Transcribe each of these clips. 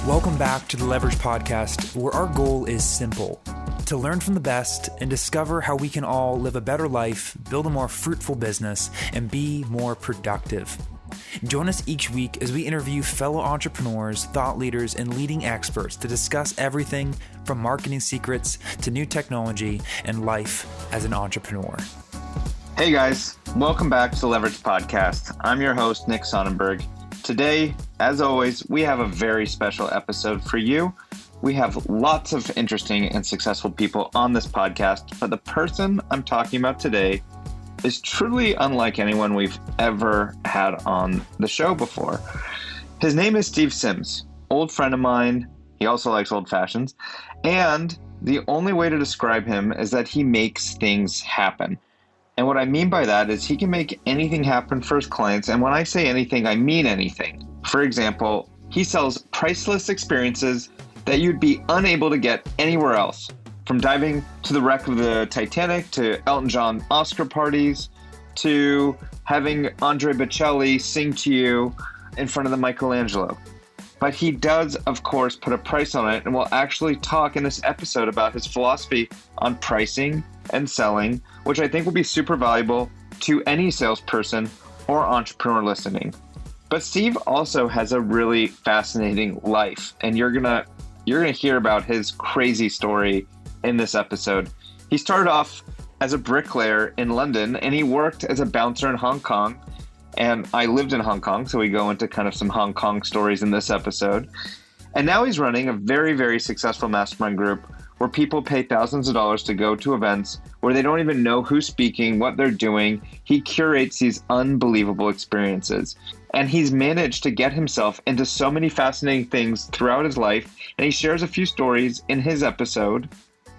Welcome back to the Leverage Podcast, where our goal is simple: to learn from the best and discover how we can all live a better life, build a more fruitful business, and be more productive. Join us each week as we interview fellow entrepreneurs, thought leaders, and leading experts to discuss everything from marketing secrets to new technology and life as an entrepreneur. Hey guys, welcome back to the Leverage Podcast. I'm your host, Nick Sonnenberg. Today, as always, we have a very special episode for you. We have lots of interesting and successful people on this podcast, but the person I'm talking about today is truly unlike anyone we've ever had on the show before. His name is Steve Sims, old friend of mine. He also likes old fashions. And the only way to describe him is that he makes things happen. And what I mean by that is he can make anything happen for his clients. And when I say anything, I mean anything. For example, he sells priceless experiences that you'd be unable to get anywhere else. From diving to the wreck of the Titanic, to Elton John Oscar parties, to having Andre Bocelli sing to you in front of the Michelangelo. But he does, of course, put a price on it, and we'll actually talk in this episode about his philosophy on pricing and selling, which I think will be super valuable to any salesperson or entrepreneur listening. But Steve also has a really fascinating life, and you're gonna hear about his crazy story in this episode. He started off as a bricklayer in London, and he worked as a bouncer in Hong Kong. And I lived in Hong Kong, so we go into kind of some Hong Kong stories in this episode. And now he's running a very, very successful mastermind group where people pay thousands of dollars to go to events where they don't even know who's speaking, what they're doing. He curates these unbelievable experiences. And he's managed to get himself into so many fascinating things throughout his life. And he shares a few stories in his episode.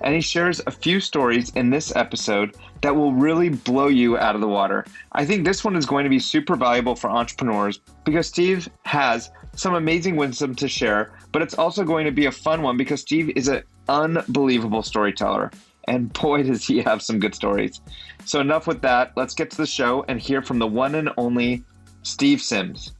And he shares a few stories in this episode that will really blow you out of the water. I think this one is going to be super valuable for entrepreneurs because Steve has some amazing wisdom to share, but it's also going to be a fun one because Steve is an unbelievable storyteller. And boy, does he have some good stories. So enough with that. Let's get to the show and hear from the one and only Steve Sims.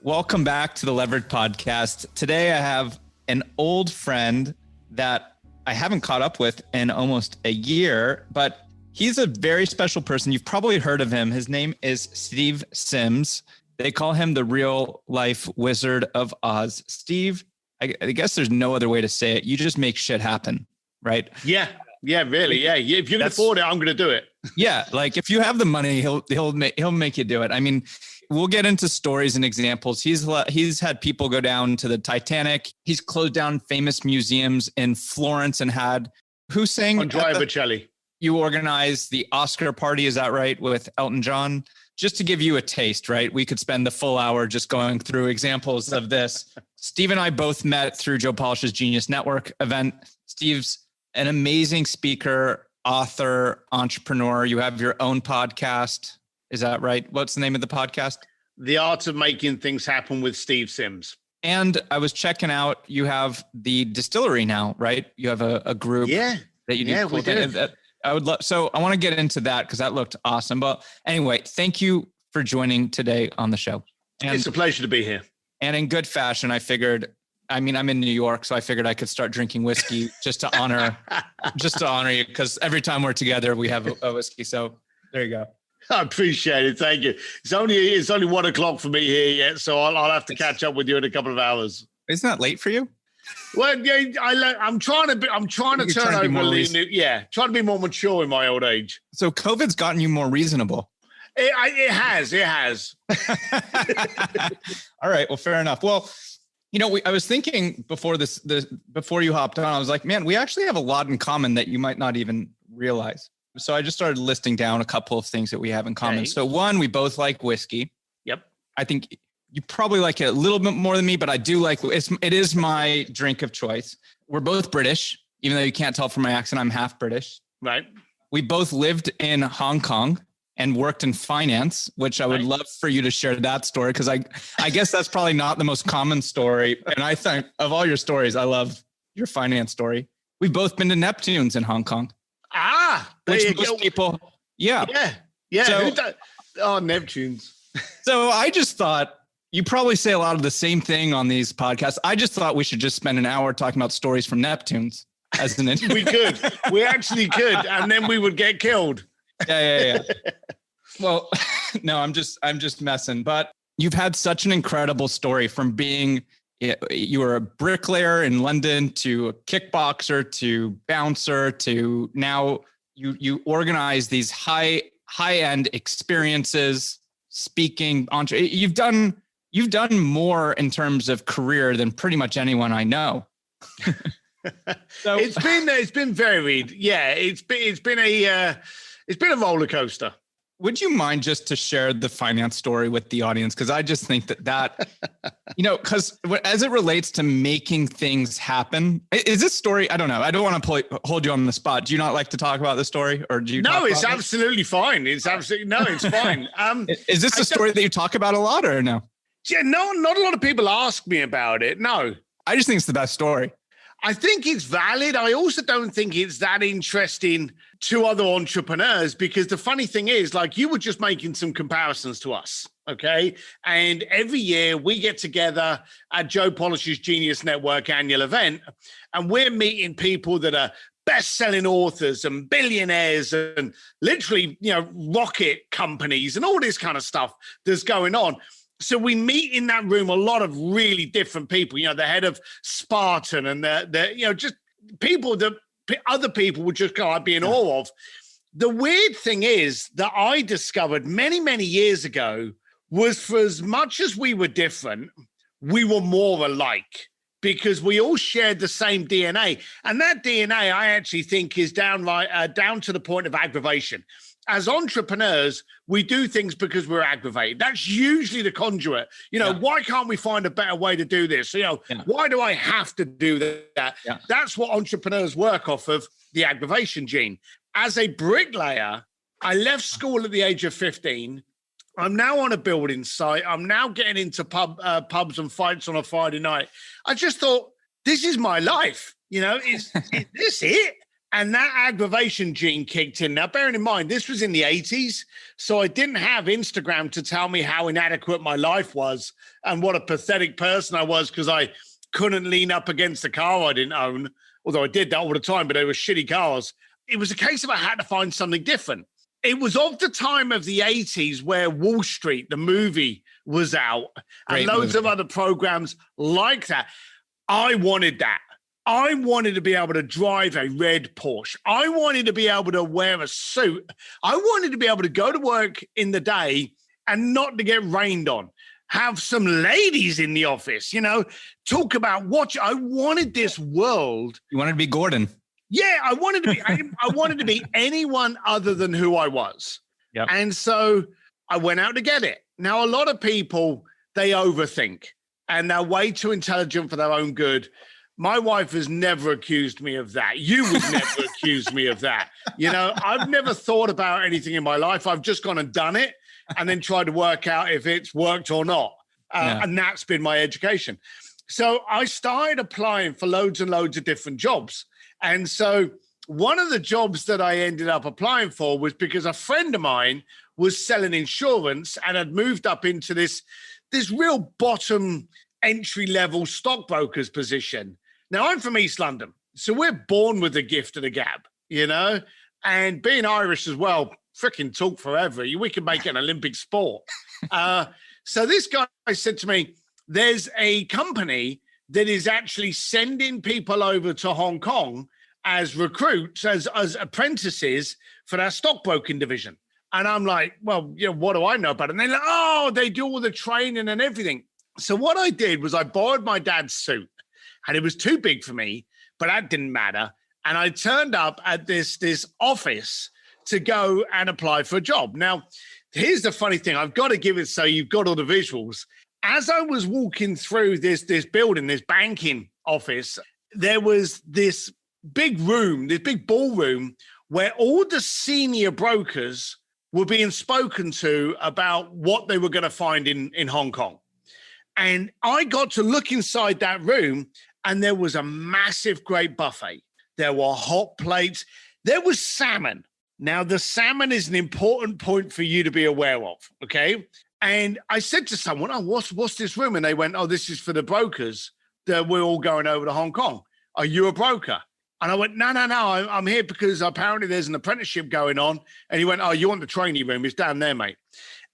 Welcome back to the Leverage Podcast. Today I have an old friend that I haven't caught up with in almost a year, but he's a very special person. You've probably heard of him. His name is Steve Sims. They call him the real life Wizard of Oz. Steve, I guess there's no other way to say it. You just make shit happen, right? Yeah, really. Yeah. If you can afford it, I'm going to do it. Yeah. Like if you have the money, he'll make you do it. I mean, we'll get into stories and examples. He's had people go down to the Titanic. He's closed down famous museums in Florence and had who sang? Andre Bocelli. You organized the Oscar party, is that right, with Elton John? Just to give you a taste, right? We could spend the full hour just going through examples of this. Steve and I both met through Joe Polish's Genius Network event. Steve's an amazing speaker, author, entrepreneur. You have your own podcast. Is that right? What's the name of the podcast? The Art of Making Things Happen with Steve Sims. And I was checking out, you have the distillery now, right? You have a group that you do. Yeah, we do. I would love, so I want to get into that because that looked awesome. But anyway, thank you for joining today on the show. And, it's a pleasure to be here. And in good fashion, I figured, I'm in New York, so I figured I could start drinking whiskey just to honor you. Because every time we're together, we have a whiskey. So there you go. I appreciate it. Thank you. It's only 1 o'clock for me here yet, so I'll have to catch up with you in a couple of hours. Isn't that late for you? Well, yeah, I'm trying to turn over a new, trying to be more mature in my old age. So COVID's gotten you more reasonable. It has. All right. Well, fair enough. Well, I was thinking before before you hopped on, I was like, man, we actually have a lot in common that you might not even realize. So I just started listing down a couple of things that we have in common. Okay. So one, we both like whiskey. Yep. I think you probably like it a little bit more than me, but I do like it is my drink of choice. We're both British, even though you can't tell from my accent, I'm half British. Right. We both lived in Hong Kong and worked in finance, which I would love for you to share that story, because I guess that's probably not the most common story. And I think of all your stories, I love your finance story. We've both been to Neptune's in Hong Kong. Which most people, yeah. So, Neptune's. So I just thought, You probably say a lot of the same thing on these podcasts. I just thought we should just spend an hour talking about stories from Neptunes as an We could. We actually could. And then we would get killed. Yeah. Well, no, I'm just messing. But you've had such an incredible story from being, you were a bricklayer in London to a kickboxer to bouncer to now you organize these high-end experiences, speaking, you've done more in terms of career than pretty much anyone I know. So it's been varied. Yeah, it's been a roller coaster. Would you mind just to share the finance story with the audience? Because I just think that because as it relates to making things happen, is this story? I don't know. I don't want to hold you on the spot. Do you not like to talk about the story, or do you? No, it's absolutely fine. It's fine. Is this a story that you talk about a lot, or no? Yeah, no, not a lot of people ask me about it. No, I just think it's the best story. I think it's valid. I also don't think it's that interesting to other entrepreneurs, because the funny thing is, like, you were just making some comparisons to us, okay? And every year we get together at Joe Polish's Genius Network annual event, and we're meeting people that are best-selling authors and billionaires and literally, rocket companies and all this kind of stuff that's going on. So we meet in that room a lot of really different people, the head of Spartan and the just people that other people would just go, I'd be in awe of. The weird thing is that I discovered many, many years ago was, for as much as we were different, we were more alike, because we all shared the same DNA. And that DNA, I actually think, is down to the point of aggravation. As entrepreneurs, we do things because we're aggravated. That's usually the conduit. Why can't we find a better way to do this? Why do I have to do that? Yeah. That's what entrepreneurs work off of, the aggravation gene. As a bricklayer, I left school at the age of 15. I'm now on a building site. I'm now getting into pubs and fights on a Friday night. I just thought, this is my life. Is this it? And that aggravation gene kicked in. Now, bearing in mind, this was in the 80s, so I didn't have Instagram to tell me how inadequate my life was and what a pathetic person I was because I couldn't lean up against a car I didn't own, although I did that all the time, but they were shitty cars. It was a case of I had to find something different. It was of the time of the 80s where Wall Street, the movie, was out, and loads of other programs like that. I wanted that. I wanted to be able to drive a red Porsche. I wanted to be able to wear a suit. I wanted to be able to go to work in the day and not to get rained on. Have some ladies in the office, talk about I wanted this world. You wanted to be Gordon. Yeah, I wanted to be anyone other than who I was. Yep. And so I went out to get it. Now, a lot of people, they overthink and they're way too intelligent for their own good. My wife has never accused me of that. You would never accuse me of that. I've never thought about anything in my life. I've just gone and done it and then tried to work out if it's worked or not. And that's been my education. So I started applying for loads and loads of different jobs. And so one of the jobs that I ended up applying for was because a friend of mine was selling insurance and had moved up into this real bottom entry-level stockbroker's position. Now, I'm from East London, so we're born with the gift of the gab, and being Irish as well, freaking talk forever. We can make it an Olympic sport. So this guy said to me, there's a company that is actually sending people over to Hong Kong as recruits, as apprentices for their stockbroking division. And I'm like, well, what do I know about it? And they're like, oh, they do all the training and everything. So what I did was I borrowed my dad's suit, and it was too big for me, but that didn't matter. And I turned up at this office to go and apply for a job. Now, here's the funny thing. I've got to give it so you've got all the visuals. As I was walking through this building, this banking office, there was this big room, this big ballroom where all the senior brokers were being spoken to about what they were going to find in Hong Kong. And I got to look inside that room, and there was a massive, great buffet. There were hot plates. There was salmon. Now, the salmon is an important point for you to be aware of, okay? And I said to someone, oh, what's this room? And they went, oh, this is for the brokers that we're all going over to Hong Kong. Are you a broker? And I went, no, I'm here because apparently there's an apprenticeship going on. And he went, oh, you want the trainee room? It's down there, mate.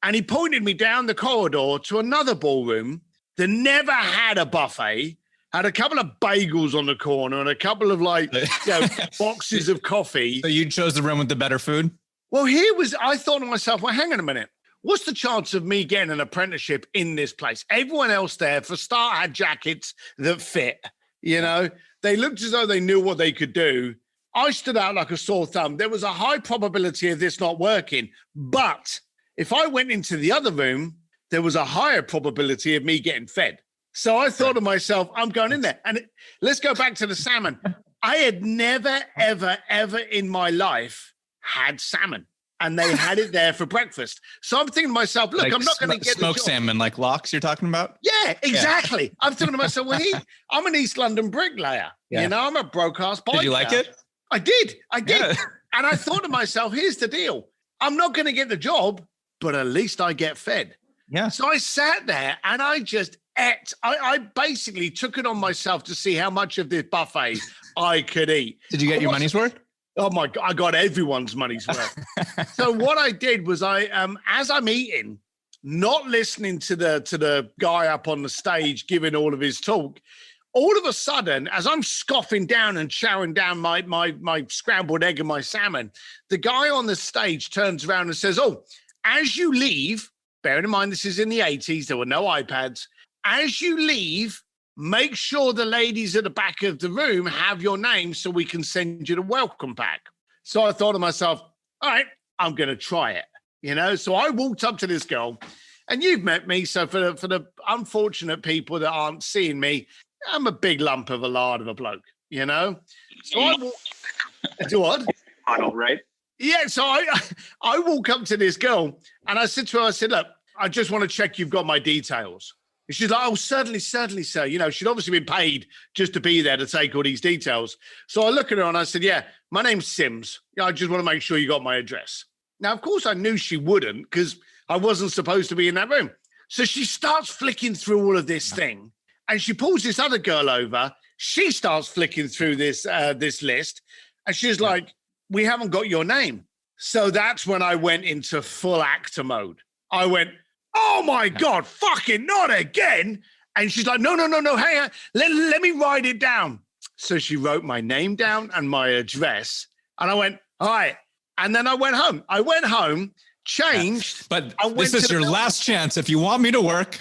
And he pointed me down the corridor to another ballroom that never had a buffet, had a couple of bagels on the corner and a couple of boxes of coffee. So you chose the room with the better food? Well, I thought to myself, well, hang on a minute. What's the chance of me getting an apprenticeship in this place? Everyone else there, for start, had jackets that fit, you know? They looked as though they knew what they could do. I stood out like a sore thumb. There was a high probability of this not working. But if I went into the other room, there was a higher probability of me getting fed. So I thought to myself, I'm going in there. And let's go back to the salmon. I had never, ever, ever in my life had salmon. And they had it there for breakfast. So I'm thinking to myself, look, I'm not going to get smoked salmon, like lox you're talking about? Yeah, exactly. Yeah. I'm thinking to myself, well, I'm an East London bricklayer. Yeah. You know, I'm a broadcast biker. Did you like it? I did. Yeah. And I thought to myself, here's the deal. I'm not going to get the job, but at least I get fed. Yeah. So I sat there and I just ate. I basically took it on myself to see how much of this buffet I could eat. Did you get your money's worth? Oh my God, I got everyone's money's worth. So what I did was as I'm eating, not listening to the guy up on the stage giving all of his talk, all of a sudden, as I'm scoffing down and chowing down my scrambled egg and my salmon, the guy on the stage turns around and says, oh, as you leave, bearing in mind this is in the 80s, there were no iPads, as you leave, make sure the ladies at the back of the room have your name so we can send you the welcome pack. So I thought to myself, all right, I'm going to try it, you know? So I walked up to this girl, and you've met me. So for the unfortunate people that aren't seeing me, I'm a big lump of a lard of a bloke, you know? So I do what? Model, right? Yeah, so I walk up to this girl, and I said to her, I said, look, I just want to check you've got my details. And she's like, oh, certainly, sir. You know, she'd obviously been paid just to be there to take all these details. So I look at her and I said, yeah, my name's Sims. I just want to make sure you got my address. Now, of course, I knew she wouldn't because I wasn't supposed to be in that room. So she starts flicking through all of this thing and she pulls this other girl over. She starts flicking through this list and she's like, we haven't got your name. So that's when I went into full actor mode. I went, oh my God, fucking not again. And she's like, no, hang on, let me write it down. So she wrote my name down and my address. And I went, all right. And then I went home. Changed. But this is your last chance. If you want me to work.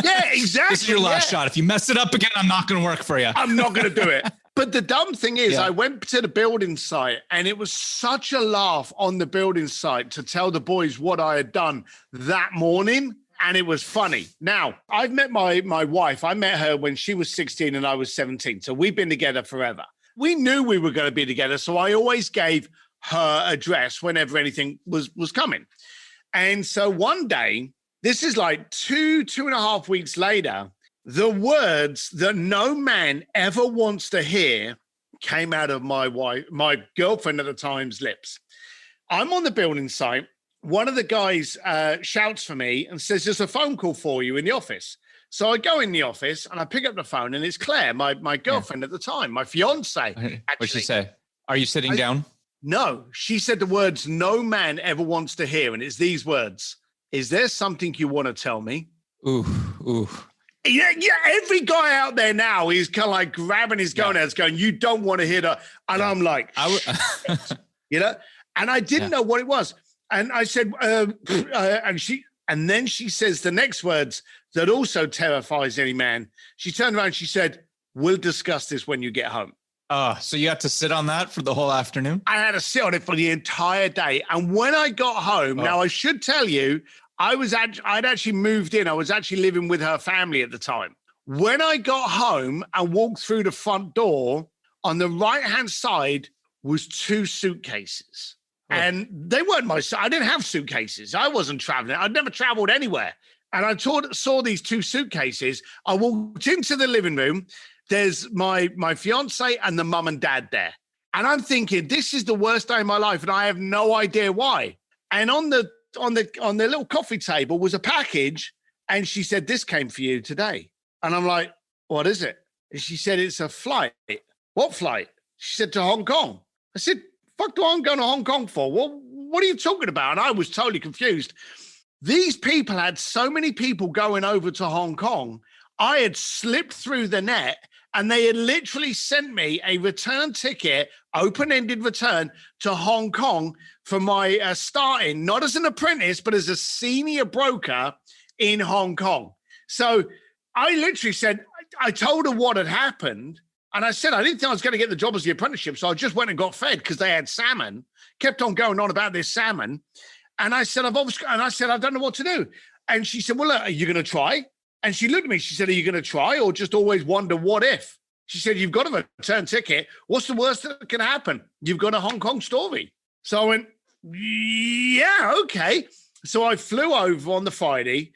Yeah, exactly. This is your last shot. If you mess it up again, I'm not going to work for you. I'm not going to do it. But the dumb thing is, I went to the building site and it was such a laugh on the building site to tell the boys what I had done that morning. And it was funny. Now, I've met my wife. I met her when she was 16 and I was 17. So we've been together forever. We knew we were going to be together. So I always gave her address whenever anything was coming. And so one day, this is like two and a half weeks later, the words that no man ever wants to hear came out of my girlfriend at the time's lips. I'm on the building site. One of the guys shouts for me and says, there's a phone call for you in the office. So I go in the office and I pick up the phone and it's Claire, my girlfriend at the time, my fiance. What'd she say? Are you sitting down? No, she said the words no man ever wants to hear. And it's these words. Is there something you want to tell me? Ooh. Yeah. Every guy out there now is kind of like grabbing his gonads going, you don't want to hear that. And I'm like, you know, and I didn't know what it was. And I said, and then she says the next words that also terrifies any man. She turned around and she said, we'll discuss this when you get home. So you had to sit on that for the whole afternoon? I had to sit on it for the entire day. And when I got home, now I should tell you, I'd actually moved in. I was actually living with her family at the time. When I got home and walked through the front door, on the right-hand side was 2 suitcases. And they weren't I didn't have suitcases. I wasn't traveling. I'd never traveled anywhere. And I saw these 2 suitcases. I walked into the living room. There's my fiance and the mum and dad there. And I'm thinking, this is the worst day of my life. And I have no idea why. And on the little coffee table was a package, and she said, "This came for you today." And I'm like, "What is it?" And she said, "It's a flight." "What flight?" She said, "To Hong Kong." I said, "Fuck do I go to Hong Kong for? What are you talking about?" And I was totally confused. These people had so many people going over to Hong Kong. I had slipped through the net, and they had literally sent me a return ticket, open-ended return to Hong Kong for my starting, not as an apprentice, but as a senior broker in Hong Kong. So I literally said, I told her what had happened. And I said, I didn't think I was going to get the job as the apprenticeship. So I just went and got fed because they had salmon, kept on going on about this salmon. And I said, I don't know what to do. And she said, "Well, are you going to try?" And she looked at me. She said, "Are you going to try or just always wonder what if?" She said, "You've got a return ticket. What's the worst that can happen? You've got a Hong Kong story." So I went, "Yeah, okay." So I flew over on the Friday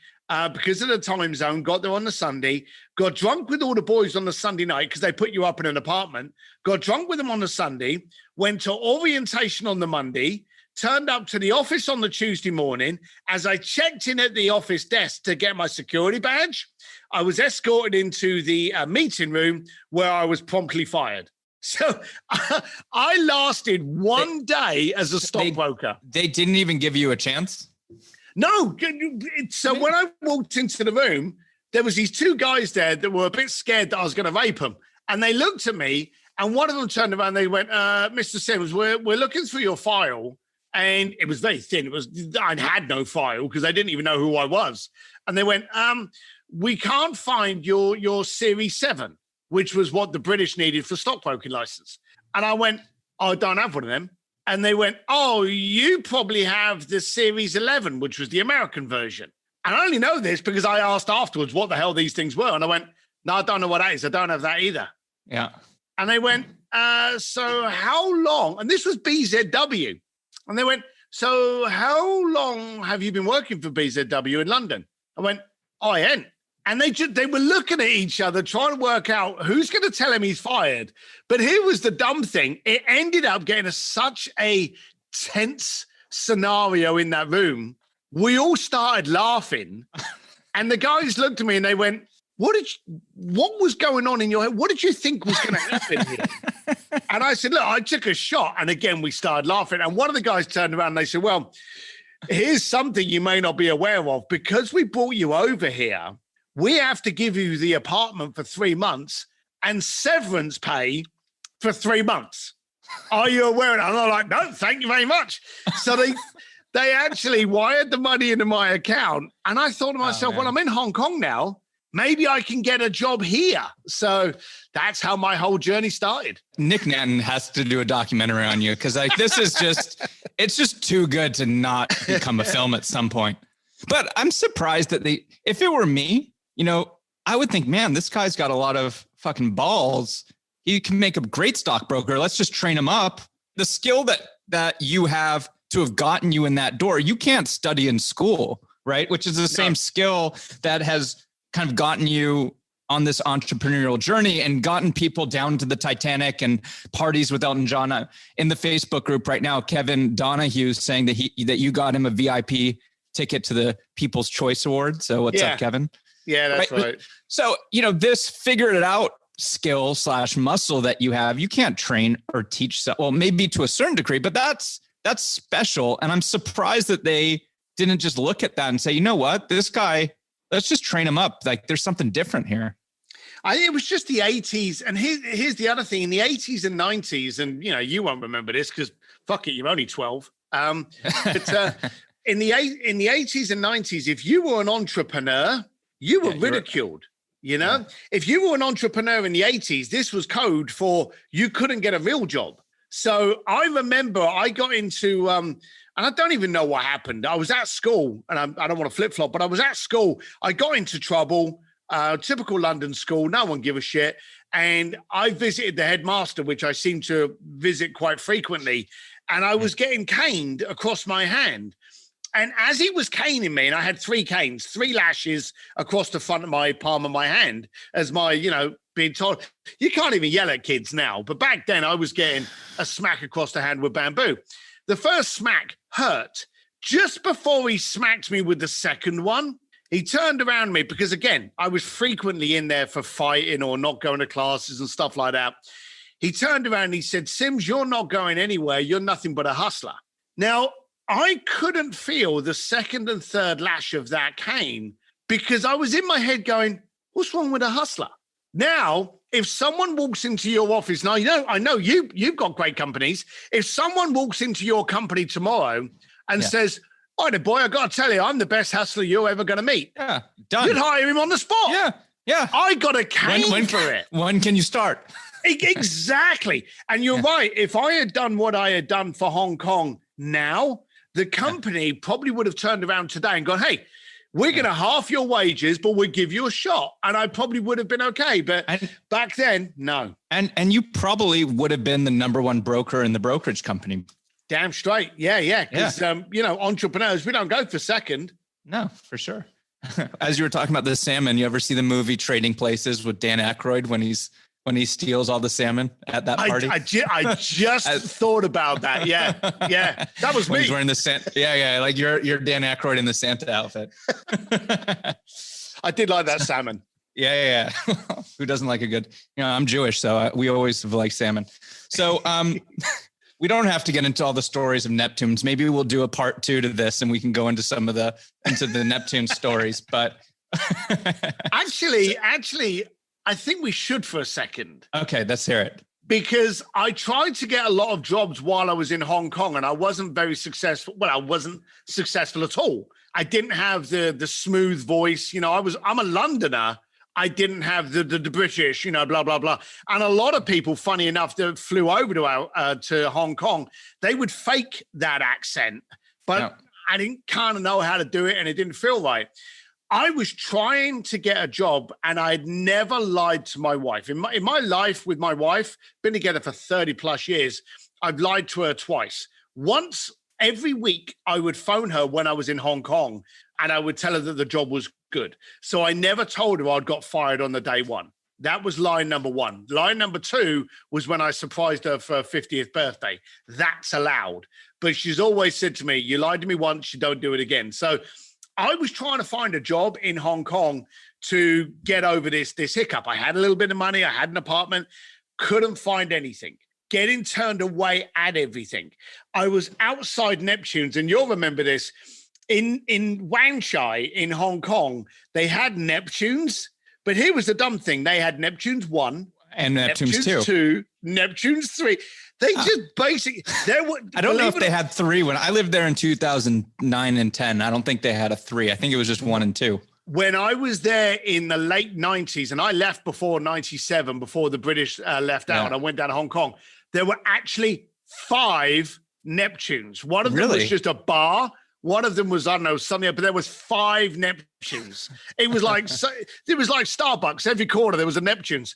because of the time zone, got there on the Sunday, got drunk with all the boys on the Sunday night because they put you up in an apartment, got drunk with them on the Sunday, went to orientation on the Monday, turned up to the office on the Tuesday morning. As I checked in at the office desk to get my security badge, I was escorted into the meeting room where I was promptly fired. So I lasted one day as a stockbroker. They didn't even give you a chance? No. So when I walked into the room, there was these two guys there that were a bit scared that I was going to rape them. And they looked at me, and one of them turned around. They went, "Mr. Sims, we're looking through your file." And it was very thin. I had no file because they didn't even know who I was. And they went, "We can't find your Series 7, which was what the British needed for stockbroking license." And I went, "I don't have one of them." And they went, "Oh, you probably have the Series 11, which was the American version." And I only know this because I asked afterwards what the hell these things were. And I went, "No, I don't know what that is. I don't have that either." Yeah. And they went, "So how long?" And this was BZW. And they went, "So how long have you been working for BZW in London?" I went, "I ain't." And they were looking at each other, trying to work out who's going to tell him he's fired. But here was the dumb thing. It ended up getting such a tense scenario in that room. We all started laughing. And the guys looked at me and they went, what was going on in your head? What did you think was going to happen here? And I said, "Look, I took a shot." And again, we started laughing. And one of the guys turned around and they said, "Well, here's something you may not be aware of. Because we brought you over here, we have to give you the apartment for 3 months and severance pay for 3 months. Are you aware of that?" And I'm like, "No, thank you very much." So they actually wired the money into my account. And I thought to myself, well, I'm in Hong Kong now. Maybe I can get a job here. So that's how my whole journey started. Nick Nanton has to do a documentary on you because this is it's just too good to not become a film at some point. But I'm surprised that if it were me, I would think, man, this guy's got a lot of fucking balls. He can make a great stockbroker. Let's just train him up. The skill that you have to have gotten you in that door, you can't study in school, right? Which is the same skill that has kind of gotten you on this entrepreneurial journey and gotten people down to the Titanic and parties with Elton John. In the Facebook group right now, Kevin Donahue saying that you got him a VIP ticket to the People's Choice Award. So what's up, Kevin? Yeah, that's right. So, this figured it out skill / muscle that you have, you can't train or teach. Well, maybe to a certain degree, but that's special. And I'm surprised that they didn't just look at that and say, you know what, this guy, let's just train him up. Like there's something different here. It was just the 80s. And here's the other thing. In the 80s and 90s, and you won't remember this because fuck it, you're only 12. But in the 80s and 90s, if you were an entrepreneur, you were ridiculed. If you were an entrepreneur in the 80s, this was code for you couldn't get a real job. So I remember I got into, and I don't even know what happened. I was at school, and I don't want to flip-flop, but I was at school. I got into trouble, typical London school, no one give a shit. And I visited the headmaster, which I seem to visit quite frequently, and I was getting caned across my hand. And as he was caning me, and I had 3 canes, 3 lashes across the front of my palm of my hand, as my, being told, you can't even yell at kids now. But back then I was getting a smack across the hand with bamboo. The first smack hurt, Just before he smacked me with the second one, he turned around to me because, again, I was frequently in there for fighting or not going to classes and stuff like that. He turned around and he said, Sims, you're not going anywhere. You're nothing but a hustler. Now, I couldn't feel the second and third lash of that cane because I was in my head going, what's wrong with a hustler? Now, if someone walks into your office, now, I know you've got great companies. If someone walks into your company tomorrow and says, oh, boy, I got to tell you, I'm the best hustler you're ever going to meet. Yeah, done. You'd hire him on the spot. Yeah. I got a cane for it. When can you start? Exactly. And you're right. If I had done what I had done for Hong Kong now, the company probably would have turned around today and gone, hey, we're going to half your wages, but we'll give you a shot. And I probably would have been okay. But back then, no. And you probably would have been the number one broker in the brokerage company. Damn straight. Yeah. Because, entrepreneurs, we don't go for second. No, for sure. As you were talking about the salmon, you ever see the movie Trading Places with Dan Aykroyd when he steals all the salmon at that party? I just thought about that. Yeah. That was when me. He's wearing the Santa. Yeah. Like you're Dan Aykroyd in the Santa outfit. I did like that salmon. Yeah. Who doesn't like a good? I'm Jewish, so we always like salmon. So we don't have to get into all the stories of Neptunes. Maybe we'll do a part 2 to this, and we can go into some of the Neptune stories. But actually, I think we should for a second. Okay, let's hear it. Because I tried to get a lot of jobs while I was in Hong Kong, and I wasn't very successful. Well, I wasn't successful at all. I didn't have the smooth voice. I'm a Londoner. I didn't have the British, blah, blah, blah. And a lot of people, funny enough, that flew over to Hong Kong, they would fake that accent. But I didn't kind of know how to do it, and it didn't feel right. I was trying to get a job, and I'd never lied to my wife. In my life with my wife, been together for 30 plus years, I've lied to her twice. Once every week, I would phone her when I was in Hong Kong, and I would tell her that the job was good. So I never told her I'd got fired on the day one. That was line number 1. Line number 2 was when I surprised her for her 50th birthday. That's allowed. But she's always said to me, you lied to me once, you don't do it again. So I was trying to find a job in Hong Kong to get over this hiccup. I had a little bit of money. I had an apartment, couldn't find anything. Getting turned away at everything. I was outside Neptunes, and you'll remember this. In Wan Chai in Hong Kong, they had Neptunes, but here was the dumb thing. They had Neptunes 1 and Neptunes 2, Neptunes 3. They just basically, I don't know if they had 3 when I lived there in 2009 and 10. I don't think they had a 3. I think it was just 1 and 2. When I was there in the late 90s, and I left before 97, before the British left out, and I went down to Hong Kong, there were actually 5 Neptunes. One of them was just a bar. One of them was, I don't know, something, but there was 5 Neptunes. It was like Starbucks. Every corner there was a Neptunes.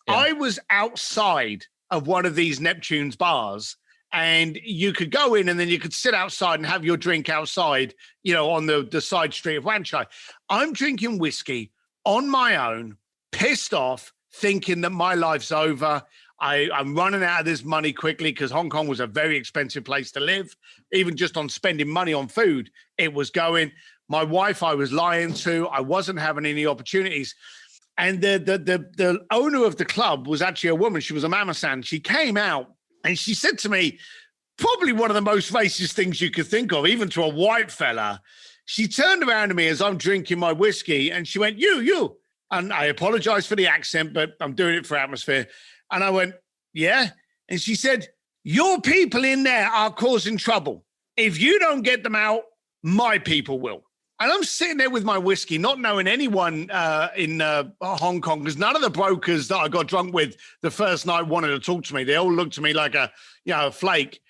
Yeah. I was outside of one of these Neptunes bars, and you could go in and then you could sit outside and have your drink outside, on the side street of Wan Chai. I'm drinking whiskey on my own, pissed off, thinking that my life's over. I'm running out of this money quickly because Hong Kong was a very expensive place to live. Even just on spending money on food, it was going. My wife, I was lying to. I wasn't having any opportunities. And the owner of the club was actually a woman. She was a mama-san. She came out and she said to me, probably one of the most racist things you could think of, even to a white fella. She turned around to me as I'm drinking my whiskey and she went, you. And I apologize for the accent, but I'm doing it for atmosphere. And I went, yeah. And she said, your people in there are causing trouble. If you don't get them out, my people will. And I'm sitting there with my whiskey, not knowing anyone in Hong Kong, because none of the brokers that I got drunk with the first night wanted to talk to me. They all looked at me like a flake.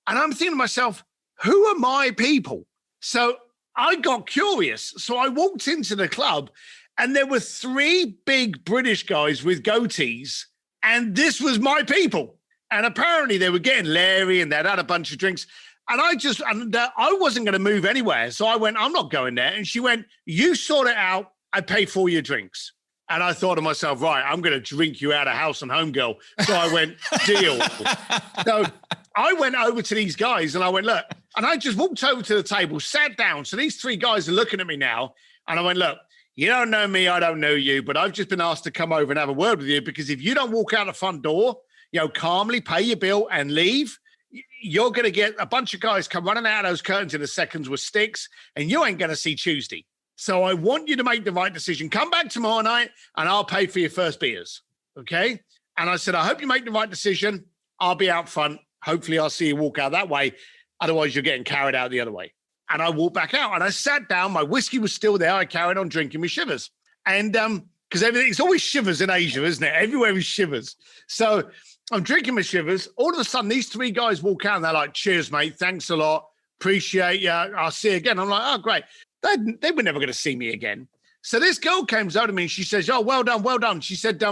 And I'm thinking to myself, who are my people? So I got curious. So I walked into the club and there were 3 big British guys with goatees. And this was my people. And apparently they were getting Larry and they'd had a bunch of drinks. And I wasn't going to move anywhere. So I went, I'm not going there. And she went, you sort it out. I pay for your drinks. And I thought to myself, right, I'm going to drink you out of house and home, girl. So I went, deal. So I went over to these guys and I went, look, And I just walked over to the table, sat down. So these three guys are looking at me now. And I went, look, you don't know me, I don't know you, but I've just been asked to come over and have a word with you, because if you don't walk out the front door, calmly pay your bill and leave, you're going to get a bunch of guys come running out of those curtains in a seconds with sticks, and you ain't going to see Tuesday. So I want you to make the right decision. Come back tomorrow night and I'll pay for your first beers. Okay. And I said, I hope you make the right decision. I'll be out front. Hopefully I'll see you walk out that way. Otherwise you're getting carried out the other way. And I walked back out and I sat down. My whiskey was still there. I carried on drinking my shivers. And because it's always shivers in Asia, isn't it? Everywhere is shivers. So I'm drinking my shivers. All of a sudden, these three guys walk out and they're like, cheers, mate. Thanks a lot. Appreciate you. I'll see you again. I'm like, oh, great. They were never going to see me again. So this girl comes out to me and she says, oh, well done, well done. She said,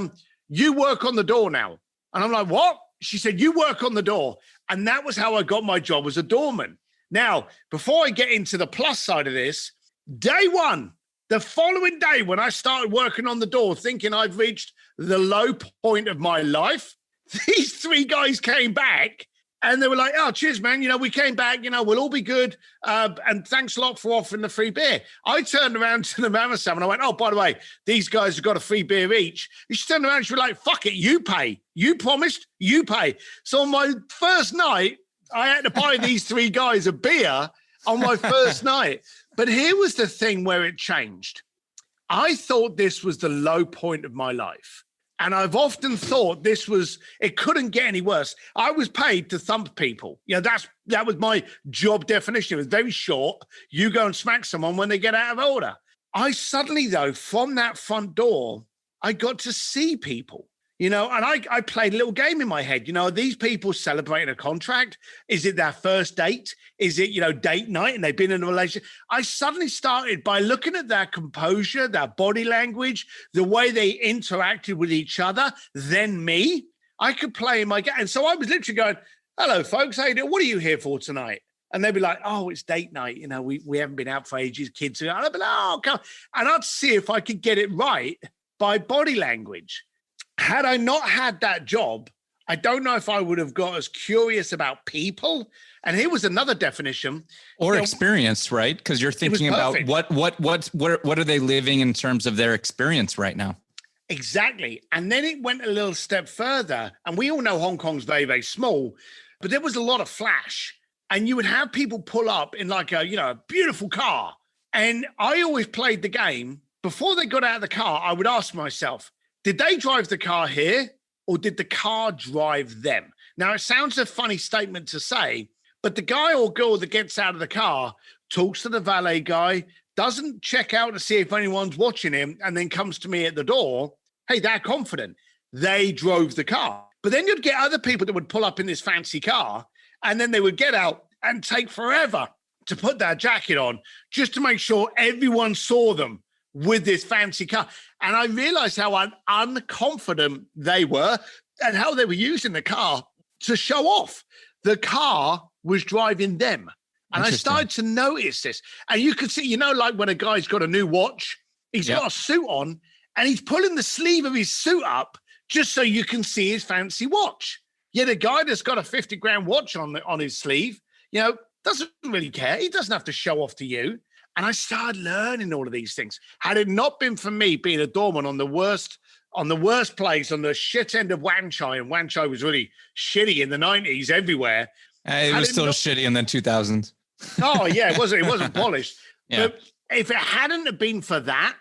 you work on the door now. And I'm like, what? She said, you work on the door. And that was how I got my job as a doorman. Now, before I get into the plus side of this, day one, the following day when I started working on the door, thinking I've reached the low point of my life, these three guys came back and they were like, oh, cheers, man. We came back, we'll all be good. And thanks a lot for offering the free beer. I turned around to the mama Sam and I went, oh, by the way, these guys have got a free beer each. And she turned around and she was like, fuck it, you pay. You promised, you pay. So on my first night, I had to buy these three guys a beer on my first night. But here was the thing where it changed. I thought this was the low point of my life. And I've often thought it couldn't get any worse. I was paid to thump people. That was my job definition. It was very short. You go and smack someone when they get out of order. I suddenly, though, from that front door, I got to see people. And I played a little game in my head. Are these people celebrating a contract? Is it their first date? Is it, date night and they've been in a relationship? I suddenly started by looking at their composure, their body language, the way they interacted with each other, then me. I could play in my game. And so I was literally going, hello, folks. How you doing? What are you here for tonight? And they'd be like, oh, it's date night. We haven't been out for ages, kids. And I'd be like, oh, come. And I'd see if I could get it right by body language. Had I not had that job, I don't know if I would have got as curious about people. And here was another definition. Or experience, right? Because you're thinking about what are they living in terms of their experience right now? Exactly. And then it went a little step further. And we all know Hong Kong's very, very small, but there was a lot of flash. And you would have people pull up in like a beautiful car. And I always played the game. Before they got out of the car, I would ask myself, did they drive the car here or did the car drive them? Now, it sounds a funny statement to say, but the guy or girl that gets out of the car talks to the valet guy, doesn't check out to see if anyone's watching him, and then comes to me at the door. Hey, they're confident. They drove the car. But then you'd get other people that would pull up in this fancy car, and then they would get out and take forever to put their jacket on just to make sure everyone saw them with this fancy car. And I realized how unconfident they were and how they were using the car to show off. The car was driving them. And I started to notice this. And you could see, like when a guy's got a new watch, he's got a suit on and he's pulling the sleeve of his suit up just so you can see his fancy watch. Yet a guy that's got a 50 grand watch on his sleeve, doesn't really care. He doesn't have to show off to you. And I started learning all of these things. Had it not been for me being a doorman on the worst place, on the shit end of Wan Chai, and Wan Chai was really shitty in the 90s everywhere. It was still shitty in the 2000s. Oh, yeah, it wasn't polished. Yeah. But if it hadn't have been for that,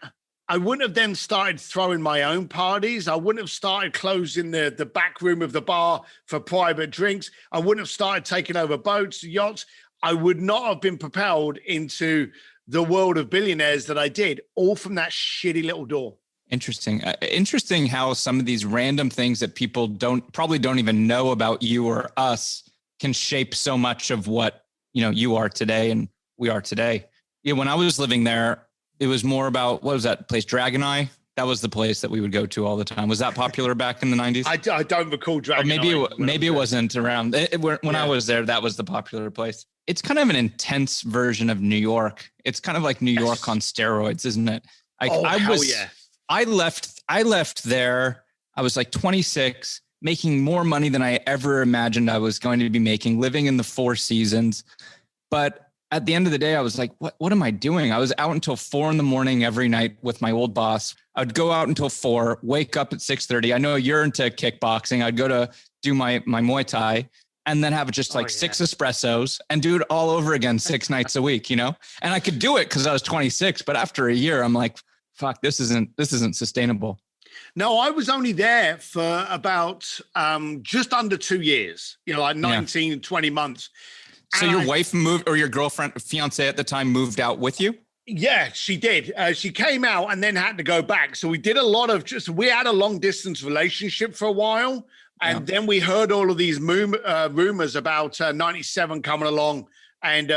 I wouldn't have then started throwing my own parties. I wouldn't have started closing the back room of the bar for private drinks. I wouldn't have started taking over boats, yachts. I would not have been propelled into the world of billionaires that I did, all from that shitty little door. Interesting. Interesting how some of these random things that people probably don't even know about you or us can shape so much of what, you are today and we are today. Yeah. When I was living there, it was more about, what was that place? Dragon Eye. That was the place that we would go to all the time. Was that popular back in the 90s? I don't recall Dragon Eye. Maybe it wasn't around. When I was there, that was the popular place. It's kind of an intense version of New York. It's kind of like New York on steroids, isn't it? I left there. I was like 26, making more money than I ever imagined I was going to be making, living in the Four Seasons. But at the end of the day, I was like, what am I doing? I was out until 4 a.m. every night with my old boss. I'd go out until 4, wake up at 6:30. I know you're into kickboxing. I'd go to do my Muay Thai and then have just 6 espressos and do it all over again 6 nights a week, And I could do it because I was 26, but after a year, I'm like, fuck, this isn't sustainable. No, I was only there for about just under 2 years, 19, 20 months. So your wife moved, or your girlfriend, fiance at the time, moved out with you? Yeah, she did. She came out and then had to go back. So we did a lot of we had a long distance relationship for a while. And then we heard all of these rumors about 97 coming along and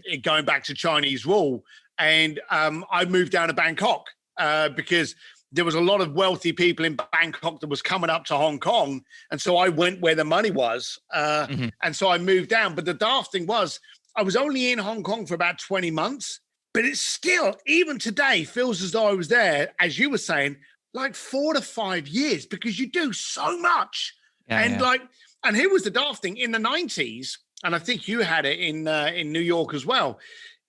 it going back to Chinese rule. And I moved down to Bangkok because there was a lot of wealthy people in Bangkok that was coming up to Hong Kong. And so I went where the money was. And so I moved down. But the daft thing was I was only in Hong Kong for about 20 months. But it still, even today, feels as though I was there, as you were saying, like 4 to 5 years, because you do so much. And here was the daft thing in the 90s, and I think you had it in New York as well.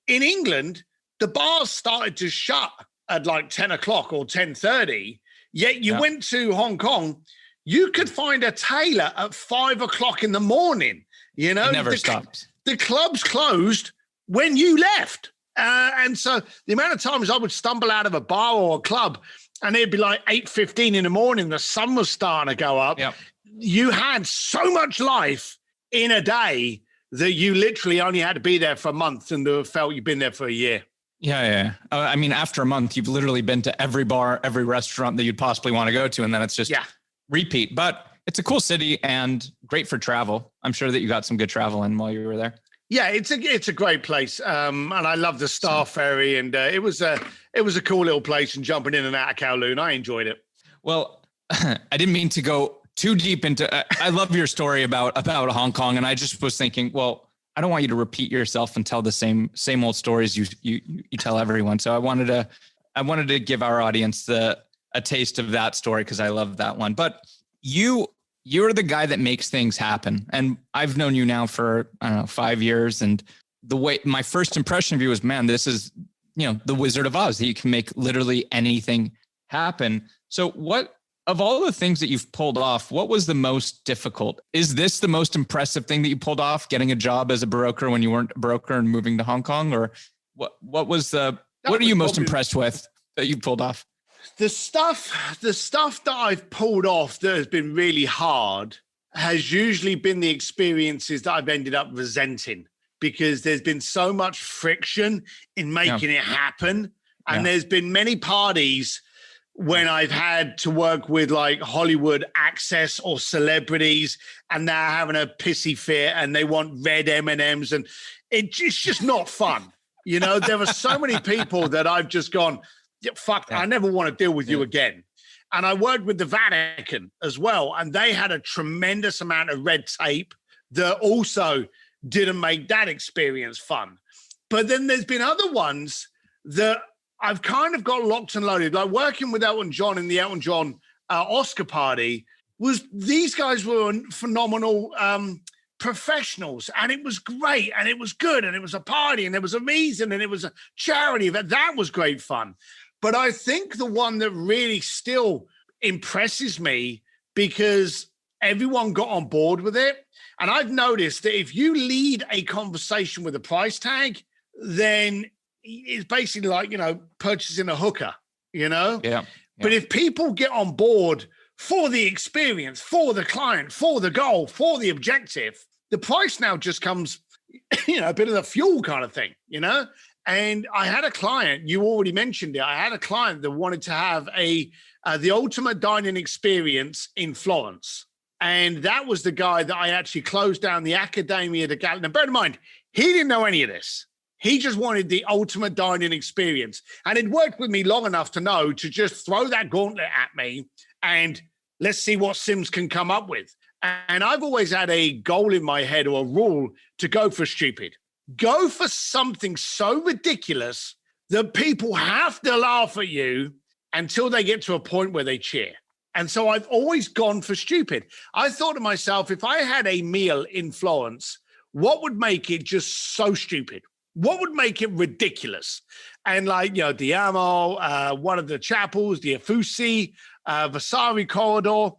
In England, the bars started to shut at like 10 o'clock or 10:30. Yet you went to Hong Kong, you could find a tailor at 5 o'clock in the morning. It never stopped. The clubs closed when you left. And so the amount of times I would stumble out of a bar or a club and it'd be like 8:15 in the morning, the sun was starting to go up. Yep. You had so much life in a day that you literally only had to be there for a month and felt you've been there for a year. Yeah. I mean, after a month, you've literally been to every bar, every restaurant that you'd possibly want to go to. And then it's just repeat. But it's a cool city and great for travel. I'm sure that you got some good travel in while you were there. Yeah, it's a great place, and I love the Star Ferry, and it was a cool little place. And jumping in and out of Kowloon, I enjoyed it. Well, I didn't mean to go too deep into. I love your story about Hong Kong, and I just was thinking, well, I don't want you to repeat yourself and tell the same old stories you tell everyone. So I wanted to give our audience a taste of that story because I love that one. But you're the guy that makes things happen. And I've known you now for, 5 years. And the way my first impression of you was, man, this is, the Wizard of Oz, that you can make literally anything happen. So what, of all the things that you've pulled off, what was the most difficult? Is this the most impressive thing that you pulled off, getting a job as a broker when you weren't a broker and moving to Hong Kong? Or what are you most impressed with that you pulled off? The stuff that I've pulled off that has been really hard has usually been the experiences that I've ended up resenting because there's been so much friction in making it happen. And there's been many parties when I've had to work with like Hollywood access or celebrities and they're having a pissy fit and they want red M&Ms and it's just not fun. There are so many people that I've just gone, I never want to deal with you again. And I worked with the Vatican as well. And they had a tremendous amount of red tape that also didn't make that experience fun. But then there's been other ones that I've kind of got locked and loaded. Like working with Elton John in the Elton John Oscar party these guys were phenomenal professionals, and it was great, and it was good, and it was a party, and there was a reason, and it was a charity event. That was great fun. But I think the one that really still impresses me because everyone got on board with it. And I've noticed that if you lead a conversation with a price tag, then it's basically like, purchasing a hooker, Yeah. But if people get on board for the experience, for the client, for the goal, for the objective, the price now just comes, a bit of the fuel kind of thing, And I had a client, you already mentioned it. I had a client that wanted to have the ultimate dining experience in Florence. And that was the guy that I actually closed down the Accademia di Gallia. Now, bear in mind, he didn't know any of this. He just wanted the ultimate dining experience. And it worked with me long enough to know to just throw that gauntlet at me and let's see what Sims can come up with. And I've always had a goal in my head or a rule to go for stupid. Go for something so ridiculous that people have to laugh at you until they get to a point where they cheer. And so I've always gone for stupid. I thought to myself, if I had a meal in Florence what would make it just so stupid? What would make it ridiculous? And like, Diamo, one of the chapels, the Uffizi, Vasari corridor.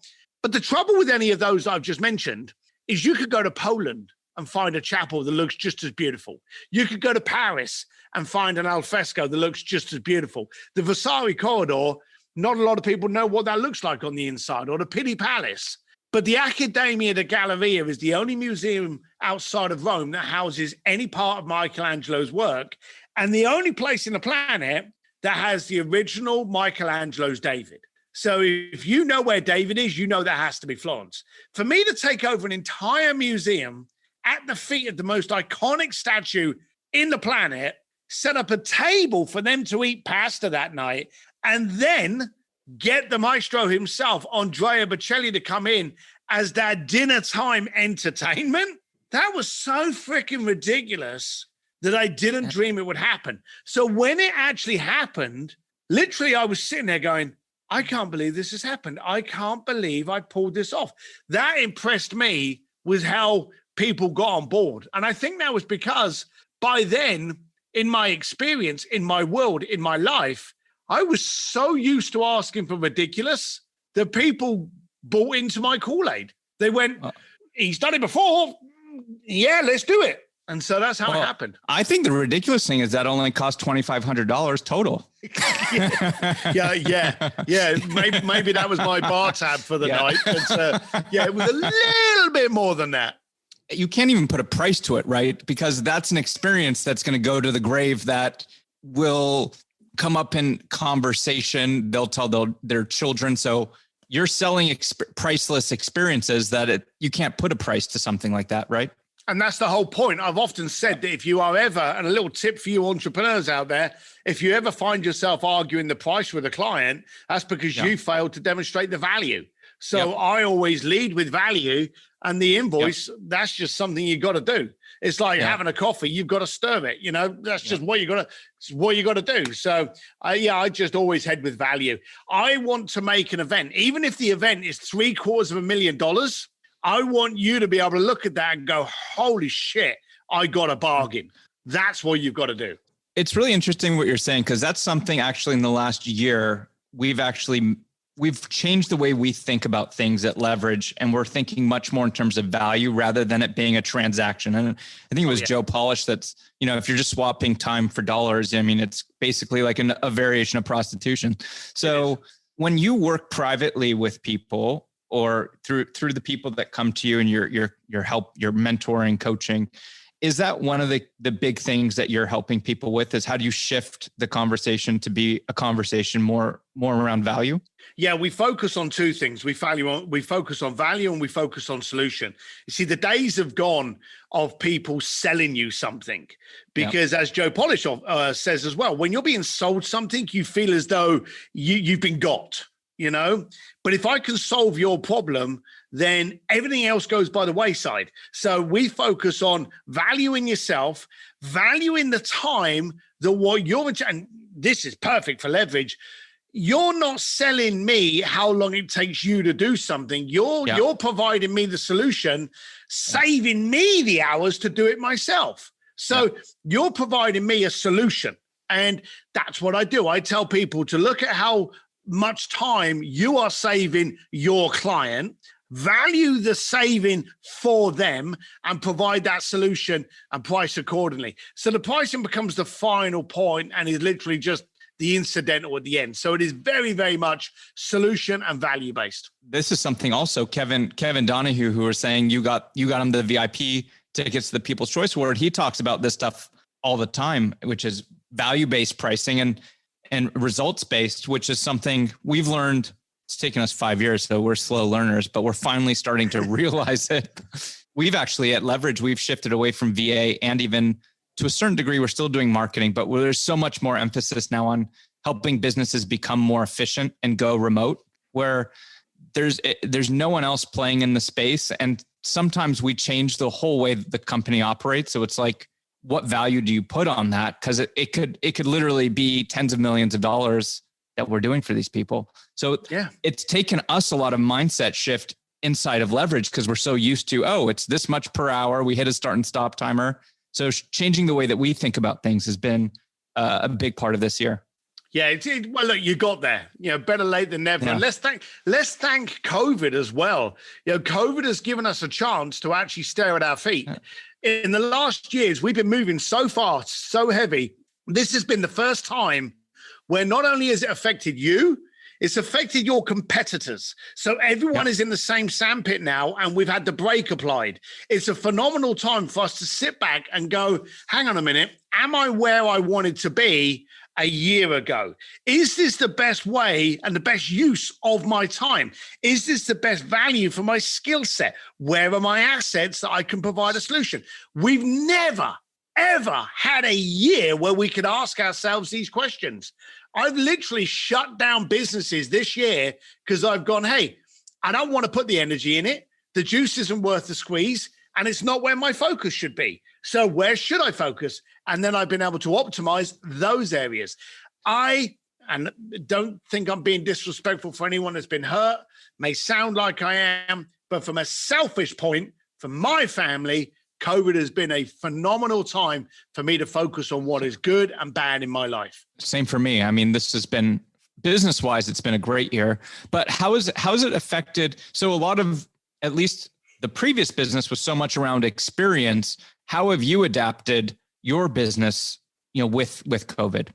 But the trouble with any of those I've just mentioned is you could go to Poland and find a chapel that looks just as beautiful. You could go to Paris and find an alfresco that looks just as beautiful. The Vasari corridor, not a lot of people know what that looks like on the inside, or the Pitti Palace. But the Accademia della Galleria is the only museum outside of Rome that houses any part of Michelangelo's work, and the only place in the planet that has the original Michelangelo's David. So if you know where David is, you know that has to be Florence. For me to take over an entire museum at the feet of the most iconic statue in the planet, set up a table for them to eat pasta that night, and then get the maestro himself, Andre Bocelli, to come in as that dinner time entertainment. That was so freaking ridiculous that I didn't dream it would happen. So when it actually happened, literally I was sitting there going, I can't believe this has happened. I can't believe I pulled this off. That impressed me with how people got on board. And I think that was because by then, in my experience, in my world, in my life, I was so used to asking for ridiculous that people bought into my Kool-Aid. They went, he's done it before. Yeah, let's do it. And so that's how it happened. I think the ridiculous thing is that only cost $2,500 total. Yeah. Maybe that was my bar tab for the night. But, it was a little bit more than that. You can't even put a price to it, right? Because that's an experience that's going to go to the grave that will come up in conversation. They'll tell their children. So you're selling priceless experiences that you can't put a price to something like that, right? And that's the whole point. I've often said that if you are ever, and a little tip for you entrepreneurs out there, if you ever find yourself arguing the price with a client, that's because you failed to demonstrate the value. So I always lead with value, and the invoice, that's just something you got to do. It's like having a coffee. You've got to stir it. That's just what you got to do. So I just always head with value. I want to make an event, even if the event is $750,000. I want you to be able to look at that and go, holy shit, I got a bargain. That's what you've got to do. It's really interesting what you're saying, because that's something actually in the last year, we've changed the way we think about things at Leverage, and we're thinking much more in terms of value rather than it being a transaction. And I think it was Joe Polish that's, if you're just swapping time for dollars, it's basically like a variation of prostitution. So when you work privately with people, or through the people that come to you and your help, your mentoring, coaching, is that one of the big things that you're helping people with? Is how do you shift the conversation to be a conversation more around value? Yeah, we focus on two things. We focus on value and we focus on solution. You see, the days have gone of people selling you something, because as Joe Polish says as well, when you're being sold something, you feel as though you've been got. But if I can solve your problem, then everything else goes by the wayside. So we focus on valuing yourself, valuing the time that what you're, and this is perfect for Leverage. You're not selling me how long it takes you to do something. You're providing me the solution, saving me the hours to do it myself. So you're providing me a solution. And that's what I do. I tell people to look at how much time you are saving your client, value the saving for them, and provide that solution and price accordingly. So the pricing becomes the final point and is literally just the incidental at the end. So it is very, very much solution and value based. This is something also Kevin Donahue, who was saying you got him the VIP tickets to the People's Choice Award. He talks about this stuff all the time, which is value-based pricing and results-based, which is something we've learned. It's taken us 5 years, so we're slow learners, but we're finally starting to realize it. We've actually at Leverage, we've shifted away from VA, and even to a certain degree, we're still doing marketing, but there's so much more emphasis now on helping businesses become more efficient and go remote, where there's no one else playing in the space. And sometimes we change the whole way that the company operates. So it's like, what value do you put on that? Because it could literally be tens of millions of dollars that we're doing for these people. So it's taken us a lot of mindset shift inside of leverage because we're so used to, oh, it's this much per hour. We hit a start and stop timer. So changing the way that we think about things has been a big part of this year. Yeah, well, look, you got there. Better late than never. Yeah. And let's thank COVID as well. COVID has given us a chance to actually stare at our feet. Yeah. In the last years, we've been moving so fast, so heavy. This has been the first time where not only has it affected you, it's affected your competitors. So everyone is in the same sandpit now, and we've had the brake applied. It's a phenomenal time for us to sit back and go, hang on a minute, am I where I wanted to be a year ago? Is this the best way and the best use of my time? Is this the best value for my skill set? Where are my assets that I can provide a solution? We've never, ever had a year where we could ask ourselves these questions. I've literally shut down businesses this year because I've gone, hey, I don't want to put the energy in it. The juice isn't worth the squeeze, and it's not where my focus should be. So where should I focus? And then I've been able to optimize those areas. I don't think I'm being disrespectful for anyone that's been hurt. May sound like I am, but from a selfish point, for my family, COVID has been a phenomenal time for me to focus on what is good and bad in my life. Same for me. I mean, this has been business-wise, it's been a great year, but how has it affected? So a lot of, at least the previous business was so much around experience. How have you adapted your business, with COVID?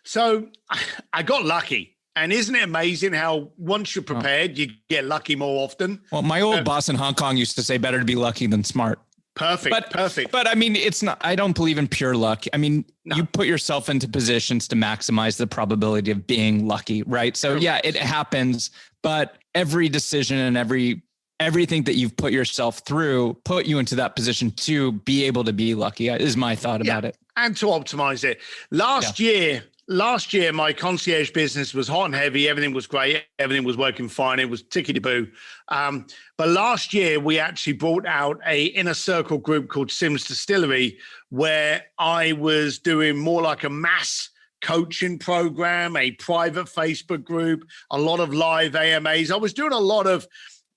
So I got lucky. And isn't it amazing how once you're prepared, you get lucky more often? Well, my old boss in Hong Kong used to say better to be lucky than smart. Perfect. But I mean, it's not, I don't believe in pure luck. I mean, You put yourself into positions to maximize the probability of being lucky, right? So yeah, it happens, but every decision and everything that you've put yourself through, put you into that position to be able to be lucky is my thought about it. And to optimize it. Last year, my concierge business was hot and heavy. Everything was great. Everything was working fine. It was tickety-boo. But last year, we actually brought out a inner circle group called Sim Distillery, where I was doing more like a mass coaching program, a private Facebook group, a lot of live AMAs. I was doing a lot of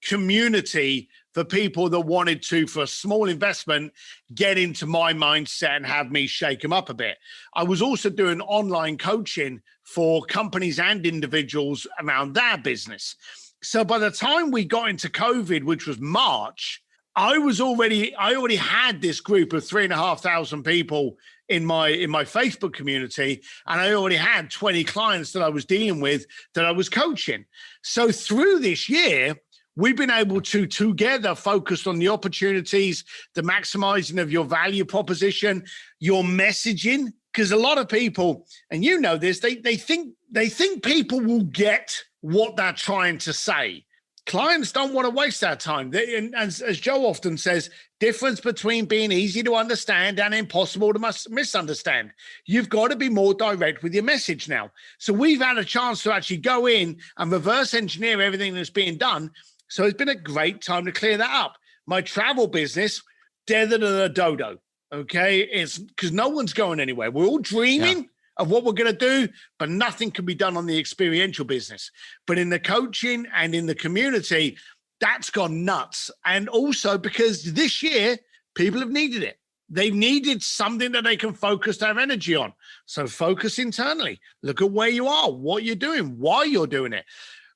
community for people that wanted to, for a small investment, get into my mindset and have me shake them up a bit. I was also doing online coaching for companies and individuals around their business. So by the time we got into COVID, which was March, I already had this group of 3,500 people in my Facebook community, and I already had 20 clients that I was dealing with that I was coaching. So through this year, we've been able to together focus on the opportunities, the maximizing of your value proposition, your messaging, because a lot of people, and you know this, they think people will get what they're trying to say. Clients don't want to waste their time. As Joe often says, difference between being easy to understand and impossible to misunderstand. You've got to be more direct with your message now. So we've had a chance to actually go in and reverse engineer everything that's being done. So it's been a great time to clear that up. My travel business, deader than a dodo, okay? It's because no one's going anywhere. We're all dreaming of what we're going to do, but nothing can be done on the experiential business. But in the coaching and in the community, that's gone nuts. And also because this year, people have needed it. They've needed something that they can focus their energy on. So focus internally. Look at where you are, what you're doing, why you're doing it.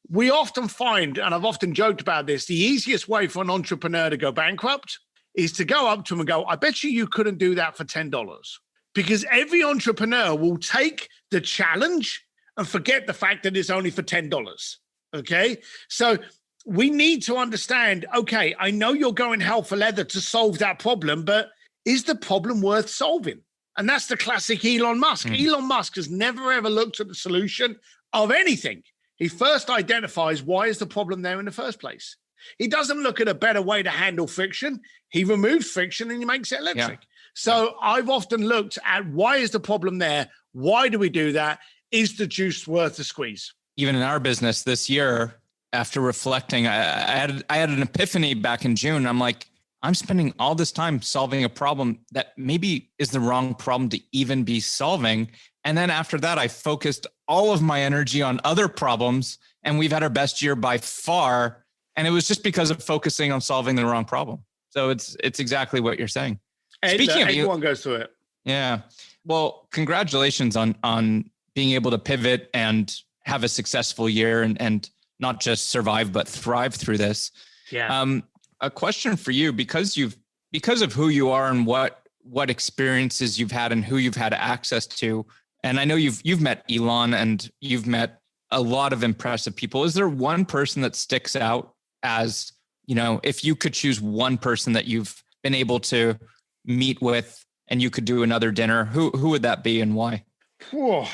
We often find, and I've often joked about this, the easiest way for an entrepreneur to go bankrupt is to go up to them and go, I bet you couldn't do that for $10. Because every entrepreneur will take the challenge and forget the fact that it's only for $10. Okay? So we need to understand, okay, I know you're going hell for leather to solve that problem, but is the problem worth solving? And that's the classic Elon Musk. Elon Musk has never, ever looked at the solution of anything. He first identifies why is the problem there in the first place. He doesn't look at a better way to handle friction. He removes friction and he makes it electric. Yeah. So I've often looked at why is the problem there? Why do we do that? Is the juice worth the squeeze? Even in our business this year, after reflecting, I had an epiphany back in June. I'm like, I'm spending all this time solving a problem that maybe is the wrong problem to even be solving. And then after that, I focused all of my energy on other problems, and we've had our best year by far. And it was just because of focusing on solving the wrong problem. So it's exactly what you're saying. And Speaking of everyone goes through it. Yeah. Well, congratulations on being able to pivot and have a successful year and not just survive, but thrive through this. Yeah. A question for you, because of who you are and what experiences you've had and who you've had access to. And I know you've met Elon and you've met a lot of impressive people. Is there one person that sticks out as, if you could choose one person that you've been able to meet with and you could do another dinner, who would that be and why? Whoa.